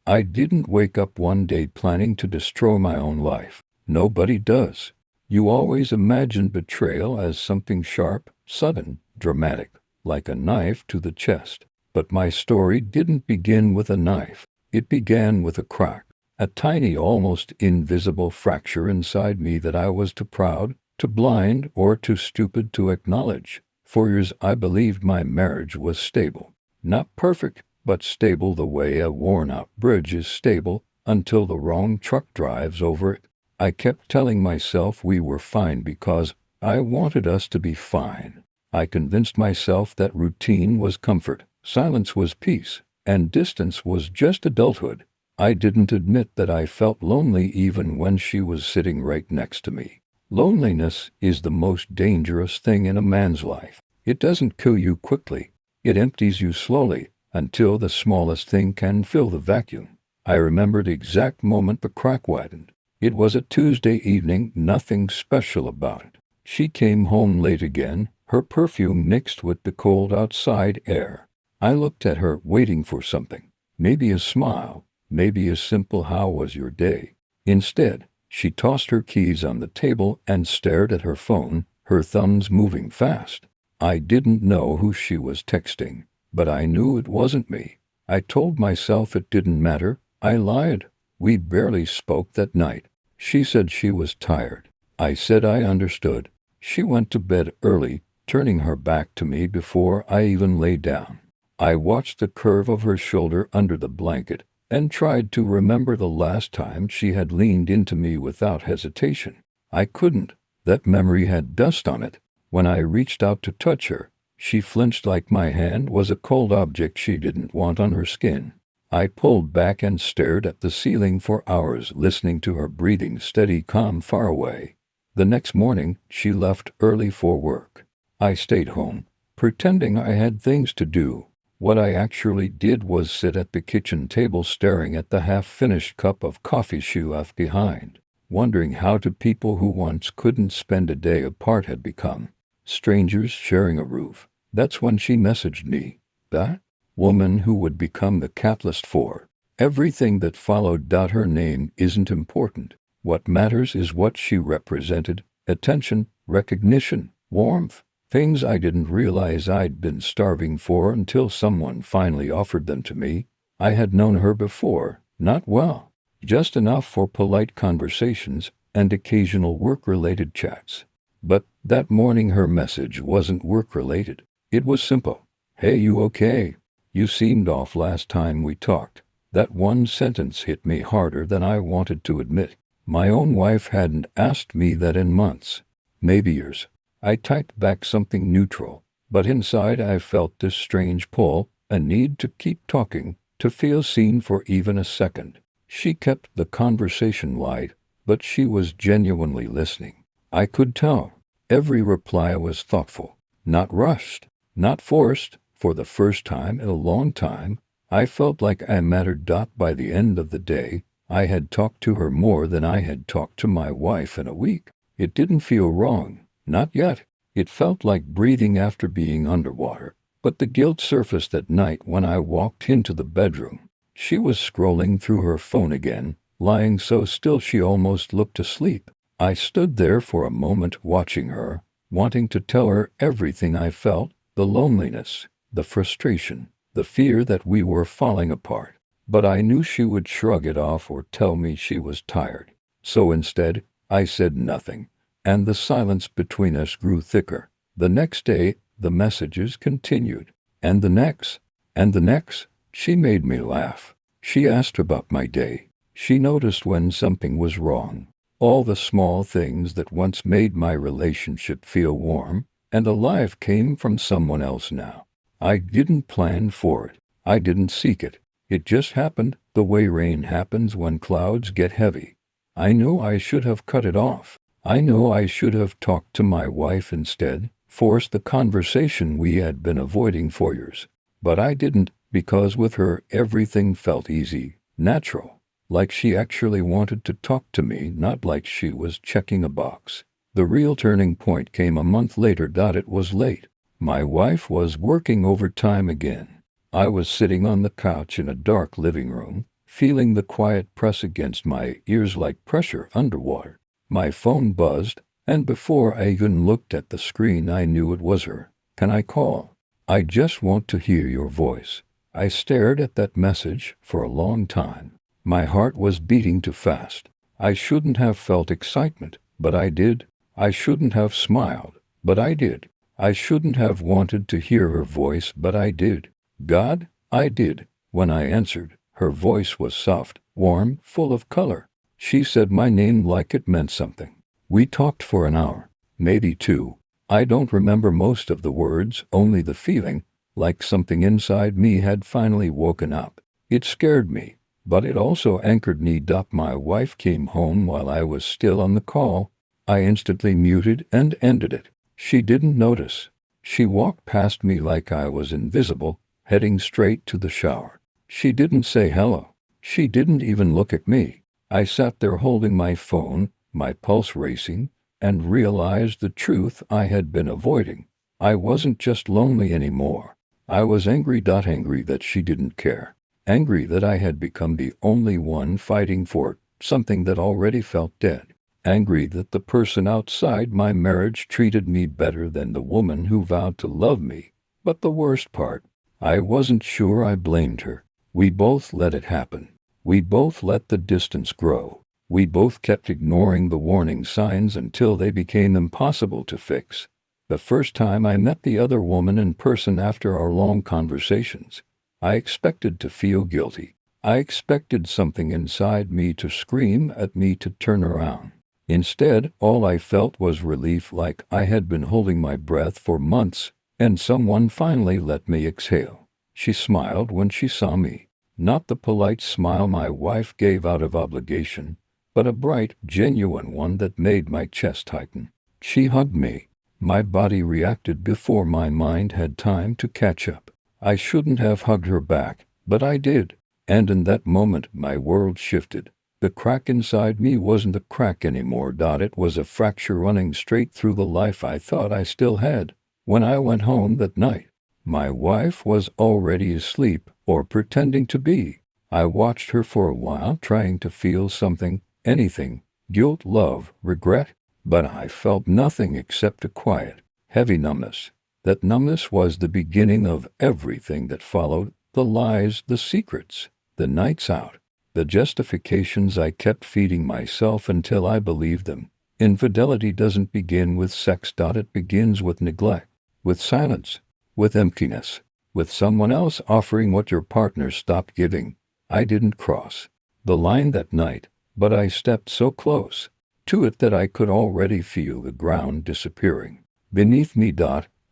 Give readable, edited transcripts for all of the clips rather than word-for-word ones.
I didn't wake up one day planning to destroy my own life. Nobody does. You always imagine betrayal as something sharp, sudden, dramatic, like a knife to the chest. But my story didn't begin with a knife. It began with a crack, a tiny, almost invisible fracture inside me that I was too proud, too blind, or too stupid to acknowledge. For years I believed my marriage was stable. Not perfect, but stable the way a worn-out bridge is stable until the wrong truck drives over it. I kept telling myself we were fine because I wanted us to be fine. I convinced myself that routine was comfort, silence was peace, and distance was just adulthood. I didn't admit that I felt lonely even when she was sitting right next to me. Loneliness is the most dangerous thing in a man's life. It doesn't kill you quickly. It empties you slowly until the smallest thing can fill the vacuum. I remember the exact moment the crack widened. It was a Tuesday evening, nothing special about it. She came home late again, her perfume mixed with the cold outside air. I looked at her, waiting for something. Maybe a smile, maybe a simple "How was your day?" Instead, she tossed her keys on the table and stared at her phone, her thumbs moving fast. I didn't know who she was texting, but I knew it wasn't me. I told myself it didn't matter. I lied. We barely spoke that night. She said she was tired. I said I understood. She went to bed early, turning her back to me before I even lay down. I watched the curve of her shoulder under the blanket and tried to remember the last time she had leaned into me without hesitation. I couldn't. That memory had dust on it. When I reached out to touch her, she flinched like my hand was a cold object she didn't want on her skin. I pulled back and stared at the ceiling for hours, listening to her breathing, steady, calm, far away. The next morning, she left early for work. I stayed home, pretending I had things to do. What I actually did was sit at the kitchen table staring at the half-finished cup of coffee she left behind, wondering how two people who once couldn't spend a day apart had become strangers sharing a roof. That's when she messaged me. That woman who would become the catalyst for everything that followed. Her name isn't important. What matters is what she represented: attention, recognition, warmth, things I didn't realize I'd been starving for until someone finally offered them to me. I had known her before, not well, just enough for polite conversations and occasional work-related chats. But that morning her message wasn't work-related. It was simple. "Hey, you okay? You seemed off last time we talked." That one sentence hit me harder than I wanted to admit. My own wife hadn't asked me that in months, maybe years. I typed back something neutral, but inside I felt this strange pull, a need to keep talking, to feel seen for even a second. She kept the conversation light, but she was genuinely listening. I could tell. Every reply was thoughtful, not rushed, not forced. For the first time in a long time, I felt like I mattered. By the end of the day, I had talked to her more than I had talked to my wife in a week. It didn't feel wrong, not yet. It felt like breathing after being underwater. But the guilt surfaced at night when I walked into the bedroom. She was scrolling through her phone again, lying so still she almost looked asleep. I stood there for a moment watching her, wanting to tell her everything I felt, the loneliness, the frustration, the fear that we were falling apart. But I knew she would shrug it off or tell me she was tired. So instead, I said nothing, and the silence between us grew thicker. The next day, the messages continued. And the next, and the next. She made me laugh. She asked about my day. She noticed when something was wrong. All the small things that once made my relationship feel warm and alive came from someone else now. I didn't plan for it. I didn't seek it. It just happened, the way rain happens when clouds get heavy. I knew I should have cut it off. I know I should have talked to my wife instead, forced the conversation we had been avoiding for years. But I didn't, because with her everything felt easy, natural, like she actually wanted to talk to me, not like she was checking a box. The real turning point came a month later. It was late. My wife was working overtime again. I was sitting on the couch in a dark living room, feeling the quiet press against my ears like pressure underwater. My phone buzzed, and before I even looked at the screen, I knew it was her. "Can I call? I just want to hear your voice." I stared at that message for a long time. My heart was beating too fast. I shouldn't have felt excitement, but I did. I shouldn't have smiled, but I did. I shouldn't have wanted to hear her voice, but I did. God, I did. When I answered, her voice was soft, warm, full of color. She said my name like it meant something. We talked for an hour, maybe two. I don't remember most of the words, only the feeling, like something inside me had finally woken up. It scared me, but it also anchored me. My wife came home while I was still on the call. I instantly muted and ended it. She didn't notice. She walked past me like I was invisible, heading straight to the shower. She didn't say hello. She didn't even look at me. I sat there holding my phone, my pulse racing, and realized the truth I had been avoiding. I wasn't just lonely anymore. I was angry. Angry that she didn't care. Angry that I had become the only one fighting for something that already felt dead. Angry that the person outside my marriage treated me better than the woman who vowed to love me. But the worst part, I wasn't sure I blamed her. We both let it happen. We both let the distance grow. We both kept ignoring the warning signs until they became impossible to fix. The first time I met the other woman in person after our long conversations, I expected to feel guilty. I expected something inside me to scream at me to turn around. Instead, all I felt was relief, like I had been holding my breath for months, and someone finally let me exhale. She smiled when she saw me. Not the polite smile my wife gave out of obligation, but a bright, genuine one that made my chest tighten. She hugged me. My body reacted before my mind had time to catch up. I shouldn't have hugged her back, but I did. And in that moment, my world shifted. The crack inside me wasn't a crack anymore. It was a fracture running straight through the life I thought I still had. When I went home that night, my wife was already asleep, or pretending to be. I watched her for a while, trying to feel something, anything, guilt, love, regret, but I felt nothing except a quiet, heavy numbness. That numbness was the beginning of everything that followed: the lies, the secrets, the nights out, the justifications I kept feeding myself until I believed them. Infidelity doesn't begin with sex. It begins with neglect, with silence, with emptiness, with someone else offering what your partner stopped giving. I didn't cross the line that night, but I stepped so close to it that I could already feel the ground disappearing beneath me.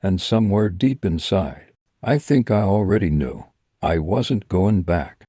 And somewhere deep inside, I think I already knew I wasn't going back.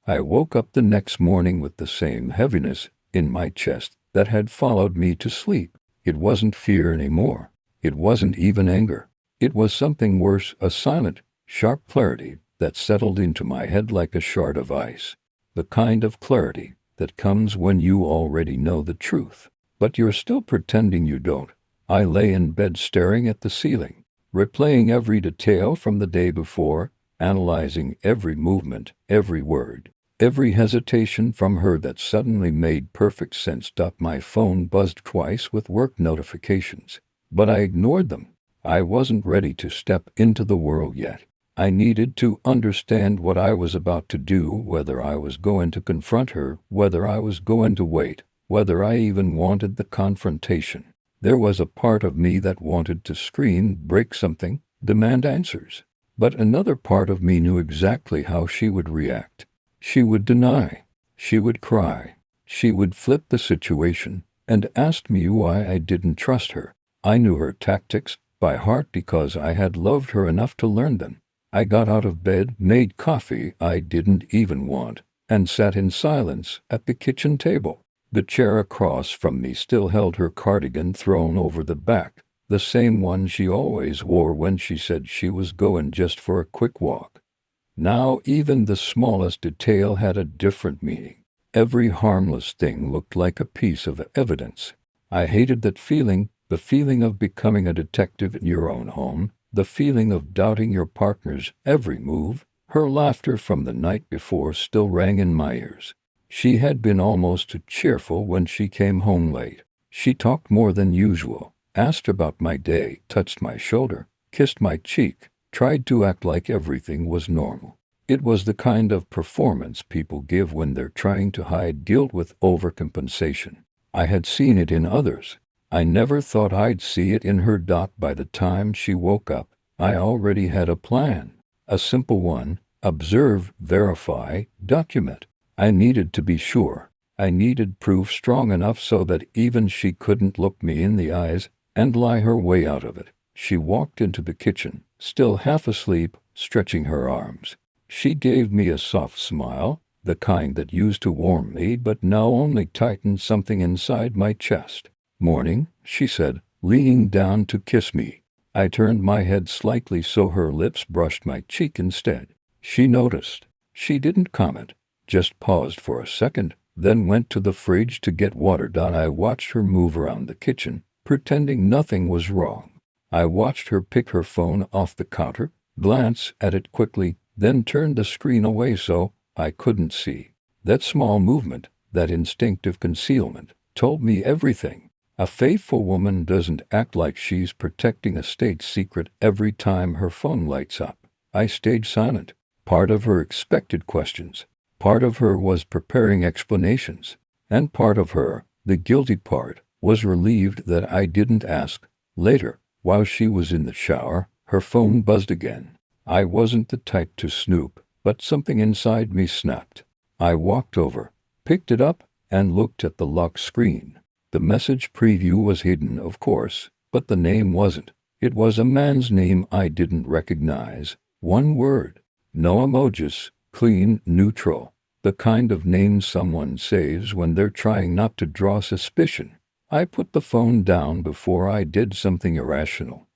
I woke up the next morning with the same heaviness in my chest that had followed me to sleep. It wasn't fear anymore. It wasn't even anger. It was something worse, a silent, sharp clarity that settled into my head like a shard of ice. The kind of clarity that comes when you already know the truth, but you're still pretending you don't. I lay in bed staring at the ceiling, replaying every detail from the day before, analyzing every movement, every word, every hesitation from her that suddenly made perfect sense. My phone buzzed twice with work notifications, but I ignored them. I wasn't ready to step into the world yet. I needed to understand what I was about to do, whether I was going to confront her, whether I was going to wait, whether I even wanted the confrontation. There was a part of me that wanted to scream, break something, demand answers. But another part of me knew exactly how she would react. She would deny. She would cry. She would flip the situation and ask me why I didn't trust her. I knew her tactics by heart because I had loved her enough to learn them. I got out of bed, made coffee I didn't even want, and sat in silence at the kitchen table. The chair across from me still held her cardigan thrown over the back, the same one she always wore when she said she was going just for a quick walk. Now even the smallest detail had a different meaning. Every harmless thing looked like a piece of evidence. I hated that feeling, the feeling of becoming a detective in your own home, the feeling of doubting your partner's every move, Her laughter from the night before still rang in my ears. She had been almost too cheerful when she came home late. She talked more than usual, asked about my day, touched my shoulder, kissed my cheek, tried to act like everything was normal. It was the kind of performance people give when they're trying to hide guilt with overcompensation. I had seen it in others. I never thought I'd see it in her. By the time she woke up, I already had a plan. A simple one: observe, verify, document. I needed to be sure. I needed proof strong enough so that even she couldn't look me in the eyes and lie her way out of it. She walked into the kitchen, still half asleep, stretching her arms. She gave me a soft smile, the kind that used to warm me but now only tightened something inside my chest. "Morning," she said, leaning down to kiss me. I turned my head slightly so her lips brushed my cheek instead. She noticed. She didn't comment, just paused for a second, then went to the fridge to get water. I watched her move around the kitchen, pretending nothing was wrong. I watched her pick her phone off the counter, glance at it quickly, then turn the screen away so I couldn't see. That small movement, that instinctive concealment, told me everything. A faithful woman doesn't act like she's protecting a state secret every time her phone lights up. I stayed silent. Part of her expected questions. Part of her was preparing explanations. And part of her, the guilty part, was relieved that I didn't ask. Later, while she was in the shower, her phone buzzed again. I wasn't the type to snoop, but something inside me snapped. I walked over, picked it up, and looked at the lock screen. The message preview was hidden, of course, but the name wasn't. It was a man's name I didn't recognize. One word. No emojis. Clean, neutral. The kind of name someone saves when they're trying not to draw suspicion. I put the phone down before I did something irrational.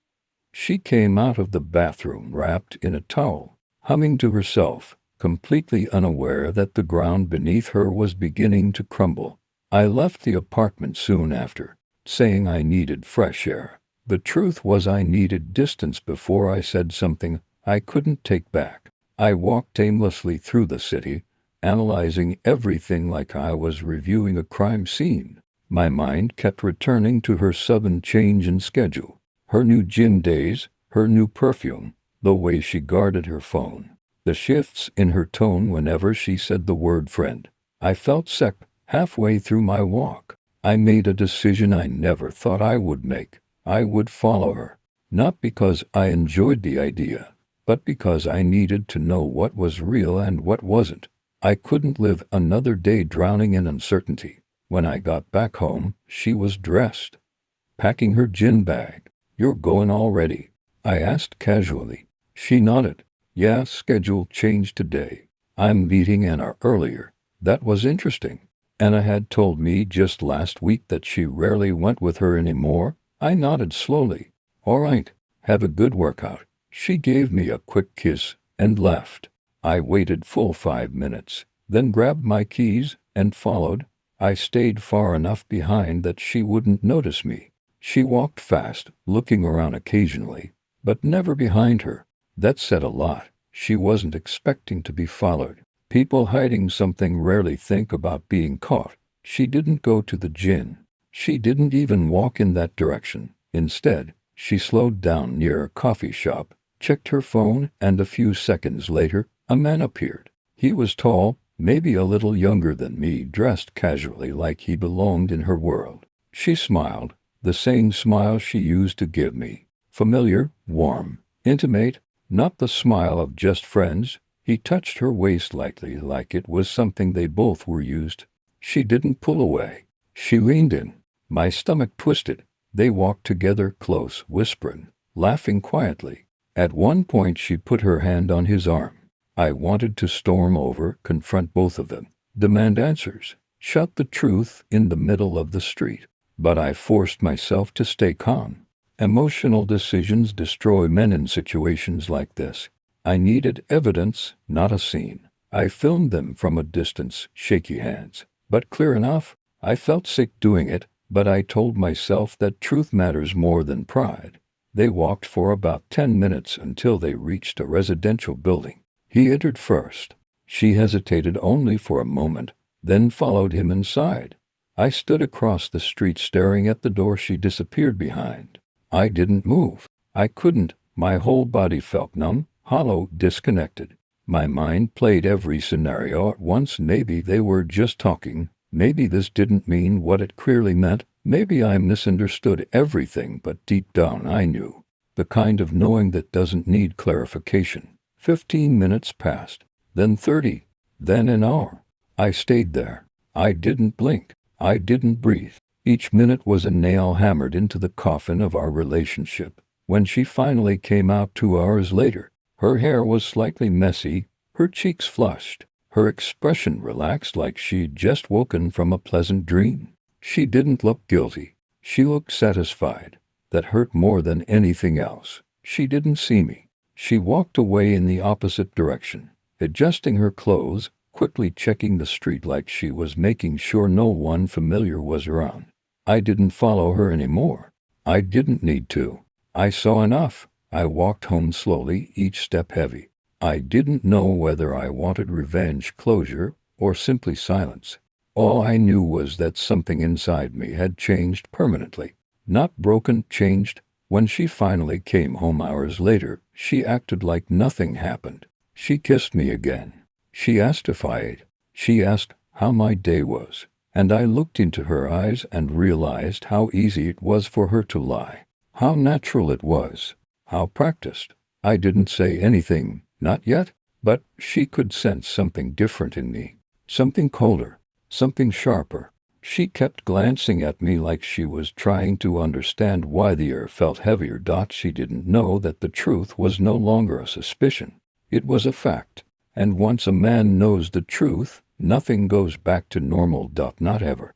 She came out of the bathroom wrapped in a towel, humming to herself, completely unaware that the ground beneath her was beginning to crumble. I left the apartment soon after, saying I needed fresh air. The truth was I needed distance before I said something I couldn't take back. I walked aimlessly through the city, analyzing everything like I was reviewing a crime scene. My mind kept returning to her sudden change in schedule, her new gym days, her new perfume, the way she guarded her phone, the shifts in her tone whenever she said the word friend. I felt sick. Halfway through my walk, I made a decision I never thought I would make. I would follow her, not because I enjoyed the idea, but because I needed to know what was real and what wasn't. I couldn't live another day drowning in uncertainty. When I got back home, she was dressed, packing her gym bag. "You're going already?" I asked casually. She nodded. "Yeah, schedule changed today. I'm meeting Anna earlier." That was interesting. Anna had told me just last week that she rarely went with her anymore. I nodded slowly. "All right, have a good workout." She gave me a quick kiss and left. I waited full 5 minutes, then grabbed my keys and followed. I stayed far enough behind that she wouldn't notice me. She walked fast, looking around occasionally, but never behind her. That said a lot. She wasn't expecting to be followed. People hiding something rarely think about being caught. She didn't go to the gym. She didn't even walk in that direction. Instead, she slowed down near a coffee shop, checked her phone, and a few seconds later, a man appeared. He was tall, maybe a little younger than me, dressed casually like he belonged in her world. She smiled, the same smile she used to give me. Familiar, warm, intimate, not the smile of just friends. He touched her waist lightly, like it was something they both were used. She didn't pull away. She leaned in. My stomach twisted. They walked together, close, whispering, laughing quietly. At one point she put her hand on his arm. I wanted to storm over, confront both of them, demand answers, shout the truth in the middle of the street. But I forced myself to stay calm. Emotional decisions destroy men in situations like this. I needed evidence, not a scene. I filmed them from a distance, shaky hands, but clear enough. I felt sick doing it, but I told myself that truth matters more than pride. They walked for about 10 minutes until they reached a residential building. He entered first. She hesitated only for a moment, then followed him inside. I stood across the street staring at the door she disappeared behind. I didn't move. I couldn't. My whole body felt numb, hollow, disconnected. My mind played every scenario at once. Maybe they were just talking. Maybe this didn't mean what it clearly meant. Maybe I misunderstood everything, but deep down I knew. The kind of knowing that doesn't need clarification. 15 minutes passed, then 30, then an hour. I stayed there. I didn't blink. I didn't breathe. Each minute was a nail hammered into the coffin of our relationship. When she finally came out 2 hours later, her hair was slightly messy, her cheeks flushed, her expression relaxed like she'd just woken from a pleasant dream. She didn't look guilty. She looked satisfied. That hurt more than anything else. She didn't see me. She walked away in the opposite direction, adjusting her clothes, quickly checking the street like she was making sure no one familiar was around. I didn't follow her anymore. I didn't need to. I saw enough. I walked home slowly, each step heavy. I didn't know whether I wanted revenge, closure, or simply silence. All I knew was that something inside me had changed permanently. Not broken, changed. When she finally came home hours later, she acted like nothing happened. She kissed me again. She asked if I ate. She asked how my day was. And I looked into her eyes and realized how easy it was for her to lie. How natural it was. How practiced. I didn't say anything, not yet, but she could sense something different in me. Something colder. Something sharper. She kept glancing at me like she was trying to understand why the air felt heavier. She didn't know that the truth was no longer a suspicion. It was a fact. And once a man knows the truth, nothing goes back to normal. Not ever.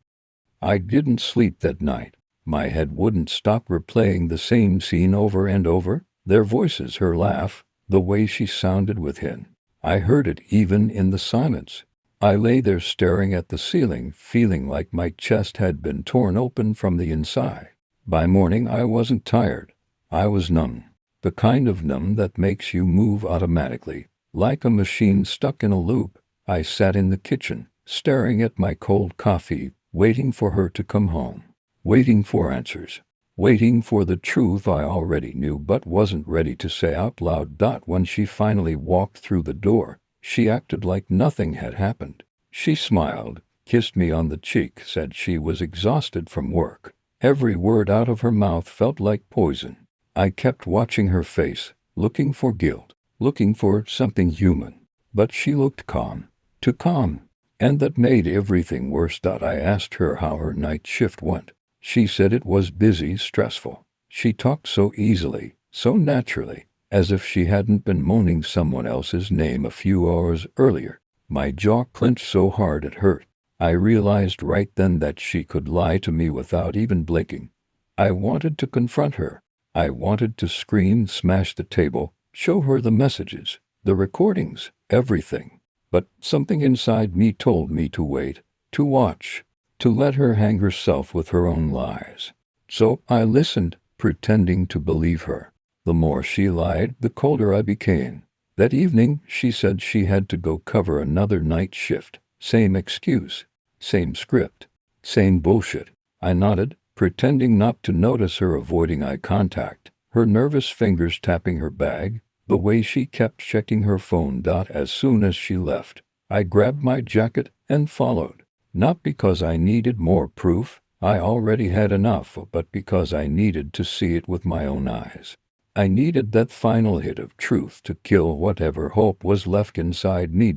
I didn't sleep that night. My head wouldn't stop replaying the same scene over and over. Their voices, her laugh, the way she sounded with him. I heard it even in the silence. I lay there staring at the ceiling, feeling like my chest had been torn open from the inside. By morning I wasn't tired. I was numb. The kind of numb that makes you move automatically, like a machine stuck in a loop. I sat in the kitchen, staring at my cold coffee, waiting for her to come home. Waiting for answers. Waiting for the truth I already knew but wasn't ready to say out loud. When she finally walked through the door, she acted like nothing had happened. She smiled, kissed me on the cheek, said she was exhausted from work. Every word out of her mouth felt like poison. I kept watching her face, looking for guilt, looking for something human. But she looked calm, too calm. And that made everything worse. I asked her how her night shift went. She said it was busy, stressful. She talked so easily, so naturally, as if she hadn't been moaning someone else's name a few hours earlier. My jaw clenched so hard it hurt. I realized right then that she could lie to me without even blinking. I wanted to confront her. I wanted to scream, smash the table, show her the messages, the recordings, everything. But something inside me told me to wait, to watch, to let her hang herself with her own lies. So I listened, pretending to believe her. The more she lied, the colder I became. That evening, she said she had to go cover another night shift. Same excuse, same script, same bullshit. I nodded, pretending not to notice her, avoiding eye contact, her nervous fingers tapping her bag, the way she kept checking her phone. As soon as she left, I grabbed my jacket and followed. Not because I needed more proof, I already had enough, but because I needed to see it with my own eyes. I needed that final hit of truth to kill whatever hope was left inside me.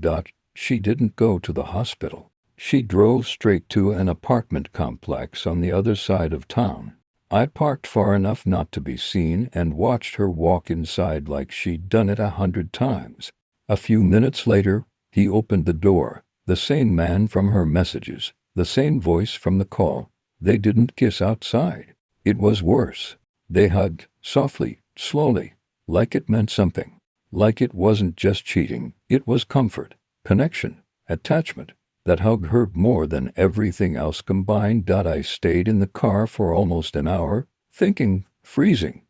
She didn't go to the hospital. She drove straight to an apartment complex on the other side of town. I parked far enough not to be seen and watched her walk inside like she'd done it 100 times. A few minutes later, he opened the door. The same man from her messages, the same voice from the call. They didn't kiss outside. It was worse. They hugged, softly, slowly, like it meant something. Like it wasn't just cheating, it was comfort, connection, attachment. That hug hurt more than everything else combined. I stayed in the car for almost an hour, thinking, freezing,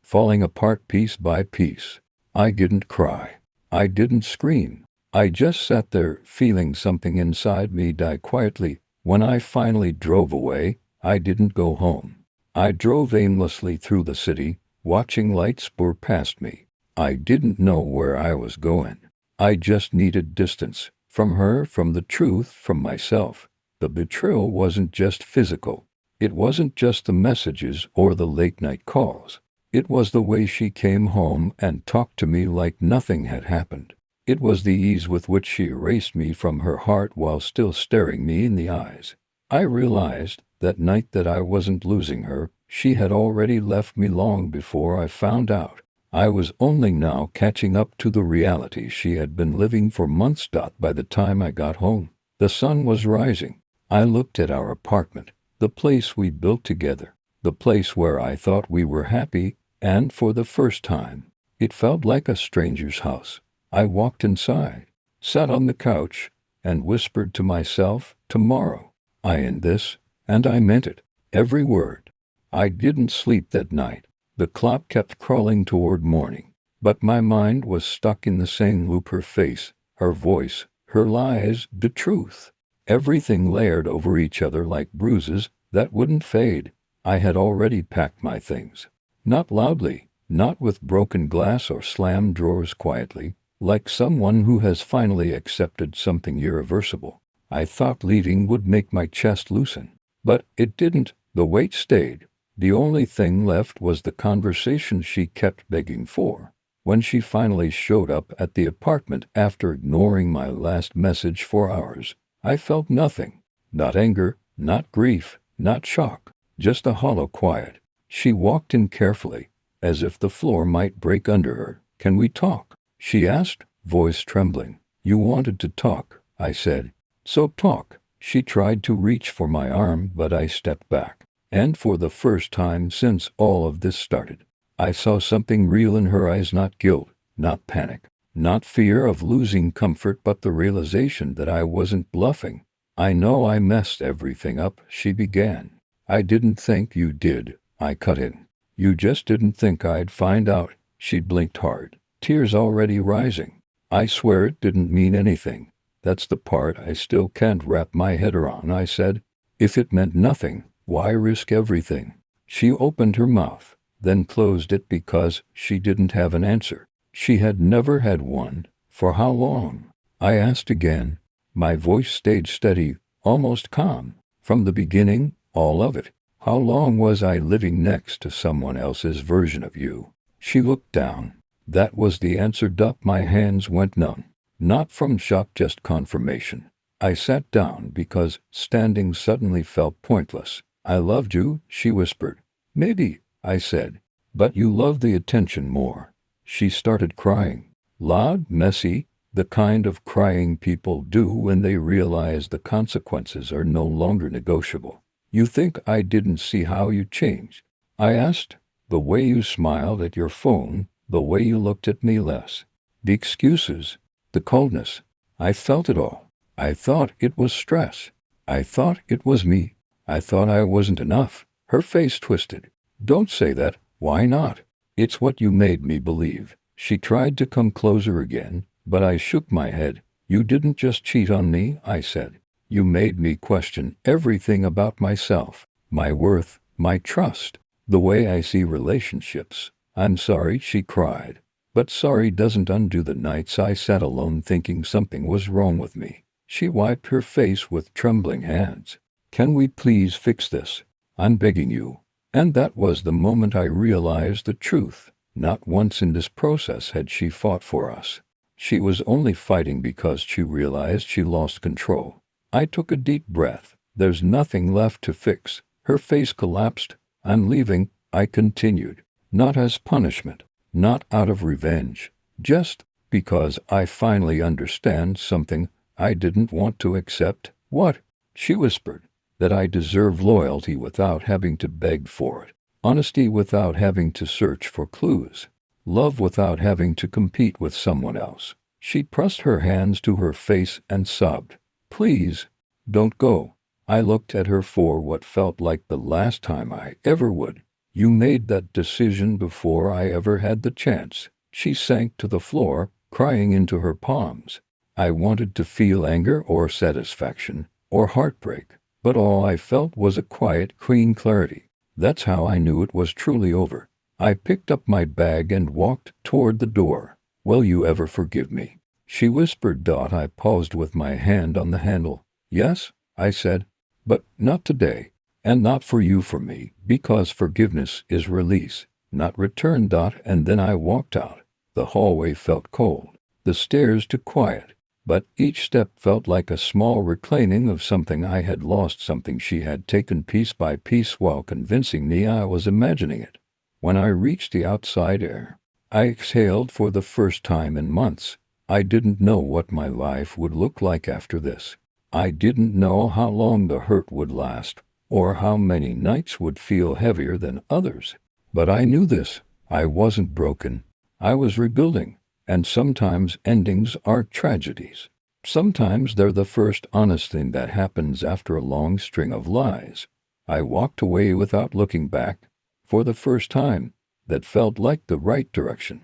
falling apart piece by piece. I didn't cry. I didn't scream. I just sat there, feeling something inside me die quietly. When I finally drove away, I didn't go home. I drove aimlessly through the city, watching lights pour past me. I didn't know where I was going. I just needed distance. From her, from the truth, from myself. The betrayal wasn't just physical. It wasn't just the messages or the late-night calls. It was the way she came home and talked to me like nothing had happened. It was the ease with which she erased me from her heart while still staring me in the eyes. I realized that night that I wasn't losing her. She had already left me long before I found out. I was only now catching up to the reality she had been living for months. By the time I got home, the sun was rising. I looked at our apartment, the place we built together, the place where I thought we were happy, and for the first time, it felt like a stranger's house. I walked inside, sat on the couch, and whispered to myself, tomorrow, I end this, and I meant it, every word. I didn't sleep that night. The clock kept crawling toward morning, but my mind was stuck in the same loop. Her face, her voice, her lies, the truth. Everything layered over each other like bruises that wouldn't fade. I had already packed my things. Not loudly, not with broken glass or slammed drawers, quietly, like someone who has finally accepted something irreversible. I thought leaving would make my chest loosen, but it didn't. The weight stayed. The only thing left was the conversation she kept begging for. When she finally showed up at the apartment after ignoring my last message for hours, I felt nothing. Not anger, not grief, not shock, just a hollow quiet. She walked in carefully, as if the floor might break under her. Can we talk? She asked, voice trembling. You wanted to talk, I said. So talk. She tried to reach for my arm, but I stepped back. And for the first time since all of this started, I saw something real in her eyes. Not guilt, not panic, not fear of losing comfort, but the realization that I wasn't bluffing. I know I messed everything up, she began. I didn't think you did, I cut in. You just didn't think I'd find out. She blinked hard, tears already rising. I swear it didn't mean anything. That's the part I still can't wrap my head around, I said. If it meant nothing, why risk everything? She opened her mouth, then closed it because she didn't have an answer. She had never had one. For how long? I asked again. My voice stayed steady, almost calm. From the beginning, all of it. How long was I living next to someone else's version of you? She looked down. That was the answer. My hands went numb. Not from shock, just confirmation. I sat down because standing suddenly felt pointless. I loved you, she whispered. Maybe, I said. But you loved the attention more. She started crying. Loud, messy, the kind of crying people do when they realize the consequences are no longer negotiable. You think I didn't see how you changed? I asked. The way you smiled at your phone, the way you looked at me less. The excuses, the coldness. I felt it all. I thought it was stress. I thought it was me. I thought I wasn't enough. Her face twisted. Don't say that. Why not? It's what you made me believe. She tried to come closer again, but I shook my head. You didn't just cheat on me, I said. You made me question everything about myself, my worth, my trust, the way I see relationships. I'm sorry, she cried. But sorry doesn't undo the nights I sat alone thinking something was wrong with me. She wiped her face with trembling hands. Can we please fix this? I'm begging you. And that was the moment I realized the truth. Not once in this process had she fought for us. She was only fighting because she realized she lost control. I took a deep breath. There's nothing left to fix. Her face collapsed. I'm leaving, I continued. Not as punishment, not out of revenge, just because I finally understand something I didn't want to accept. What? She whispered. That I deserve loyalty without having to beg for it. Honesty without having to search for clues. Love without having to compete with someone else. She pressed her hands to her face and sobbed. Please, don't go. I looked at her for what felt like the last time I ever would. You made that decision before I ever had the chance. She sank to the floor, crying into her palms. I wanted to feel anger or satisfaction or heartbreak, but all I felt was a quiet, clean clarity. That's how I knew it was truly over. I picked up my bag and walked toward the door. "Will you ever forgive me?" she whispered. I paused with my hand on the handle. "Yes," I said, "but not today, and not for you, for me, because forgiveness is release, not return." And then I walked out. The hallway felt cold, the stairs too quiet, but each step felt like a small reclaiming of something I had lost, something she had taken piece by piece while convincing me I was imagining it. When I reached the outside air, I exhaled for the first time in months. I didn't know what my life would look like after this. I didn't know how long the hurt would last, or how many nights would feel heavier than others. But I knew this: I wasn't broken. I was rebuilding. And sometimes endings are tragedies. Sometimes they're the first honest thing that happens after a long string of lies. I walked away without looking back. For the first time, that felt like the right direction.